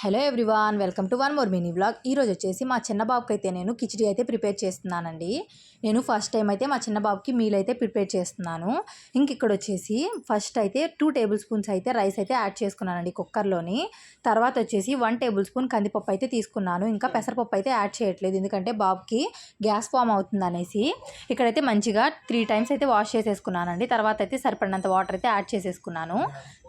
Hello everyone, welcome to one more mini vlog. ఈరోజు వచ్చేసి మా చిన్న బాబుకి అయితే నేను కిచిడి అయితే ప్రిపేర్ చేస్తున్నానండి. నేను ఫస్ట్ టైం అయితే మా చిన్న బాబుకి మీల్ అయితే ప్రిపేర్ చేస్తున్నాను. ఇంక ఇక్కడ వచ్చేసి ఫస్ట్ అయితే 2 టేబుల్ స్పూన్స్ అయితే రైస్ అయితే యాడ్ చేసుకున్నానండి కుక్కర్లోని. తర్వాత వచ్చేసి 1 టేబుల్ స్పూన్ కందిపప్పు అయితే తీసుకున్నాను. ఇంకా పెసరపప్పు అయితే యాడ్ చేయట్లేదు, ఎందుకంటే బాబుకి గ్యాస్ ఫామ్ అవుతుంది అనేసి. ఇక్కడైతే మంచిగా 3 టైమ్స్ అయితే వాష్ చేసేసుకున్నానండి. తర్వాత అయితే సరిపడినంత వాటర్ అయితే యాడ్ చేసేసుకున్నాను.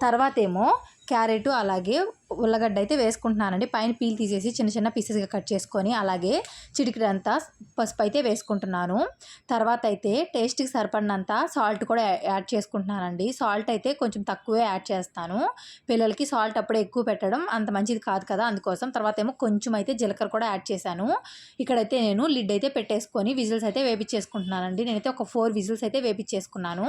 తర్వాత ఏమో క్యారెట్ అలాగే ఉల్లగడ్డ అయితే వేసుకుంటున్నానండి. పైన పీల్ తీసేసి చిన్న చిన్న పీసెస్గా కట్ చేసుకొని, అలాగే చిటికెడంతా పసుపు అయితే వేసుకుంటున్నాను. తర్వాత అయితే టేస్ట్కి సరిపడినంత సాల్ట్ కూడా యాడ్ చేసుకుంటున్నానండి. సాల్ట్ అయితే కొంచెం తక్కువే యాడ్ చేస్తాను, పిల్లలకి సాల్ట్ అప్పుడే ఎక్కువ పెట్టడం అంత మంచిది కాదు కదా, అందుకోసం. తర్వాత ఏమో కొంచెం అయితే జీలకర్ర కూడా యాడ్ చేశాను. ఇక్కడైతే నేను లిడ్ అయితే పెట్టేసుకొని విజిల్స్ అయితే వేపించేసుకుంటున్నానండి. నేనైతే ఒక 4 విజిల్స్ అయితే వేపించేసుకున్నాను.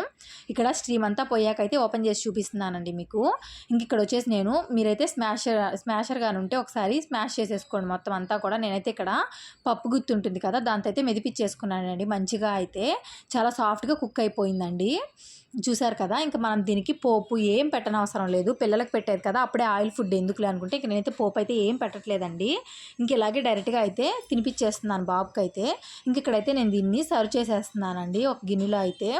ఇక్కడ స్ట్రీమ్ అంతా పోయాకైతే ఓపెన్ చేసి చూపిస్తున్నానండి మీకు. ఇంక ఇక్కడ వచ్చేసి నేను, మీరైతే స్మాషర్ గాని ఉంటే ఒకసారి స్మాష్ చేసేసుకోండి మొత్తం అంతా కూడా. నేనైతే ఇక్కడ పప్పు గుత్తి ఉంటుంది కదా, దాంతో అయితే మెదిపించేసుకున్నానండి. మంచిగా అయితే చాలా సాఫ్ట్గా కుక్ అయిపోయిందండి. చూసారు కదా. ఇంకా మనం దీనికి పోపు ఏం పెట్టనవసరం లేదు, పిల్లలకు పెట్టేది కదా, అప్పుడే ఆయిల్ ఫుడ్ ఎందుకులే అనుకుంటే ఇంక నేనైతే పోపు అయితే ఏం పెట్టట్లేదండి. ఇంక ఇలాగే డైరెక్ట్గా అయితే తినిపించేస్తున్నాను బాబుకి అయితే. ఇంక ఇక్కడైతే నేను దీన్ని సర్వ్ చేసేస్తున్నానండి ఒక గిన్నెలో అయితే.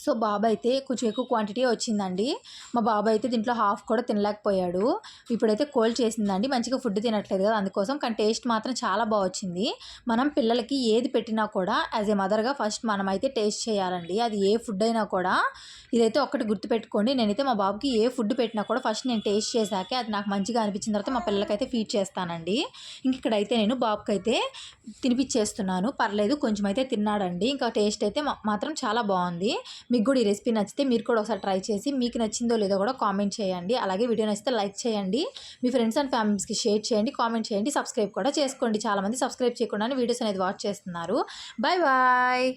సో బాబు అయితే కొంచెం ఎక్కువ క్వాంటిటీ వచ్చిందండి. మా బాబు అయితే దీంట్లో హాఫ్ కూడా తినలేకపోయాడు. ఇప్పుడైతే కోల్డ్ చేసిందండి, మంచిగా ఫుడ్ తినట్లేదు కదా, అందుకోసం. కానీ టేస్ట్ మాత్రం చాలా బాగా వచ్చింది. మనం పిల్లలకి ఏది పెట్టినా కూడా యాజ్ ఏ మదర్గా ఫస్ట్ మనం అయితే టేస్ట్ చేయాలండి. అది ఏ ఫుడ్ అయినా కూడా. ఇదైతే ఒక్కటి గుర్తుపెట్టుకోండి. నేనైతే మా బాబుకి ఏ ఫుడ్ పెట్టినా కూడా ఫస్ట్ నేను టేస్ట్ చేశాకే అది నాకు మంచిగా అనిపించిన తర్వాత మా పిల్లలకైతే ఫీడ్ చేస్తానండి. ఇంక ఇక్కడైతే నేను బాబుకి అయితే తినిపించేస్తున్నాను. పర్లేదు, కొంచెం అయితే తిన్నాడండి. ఇంకా టేస్ట్ అయితే మాత్రం చాలా బాగుంది. మీకు కూడా ఈ రెసిపీ నచ్చితే మీరు కూడా ఒకసారి ట్రై చేసి మీకు నచ్చిందో లేదో కూడా కామెంట్ చేయండి. అలాగే వీడియో నచ్చితే లైక్ చేయండి, మీ ఫ్రెండ్స్ అండ్ ఫ్యామిలీస్కి షేర్ చేయండి, కామెంట్ చేయండి, సబ్స్క్రైబ్ కూడా చేసుకోండి. చాలామంది సబ్స్క్రైబ్ చేయకుండానే వీడియోస్ అనేది వాచ్ చేస్తున్నారు. Bye bye.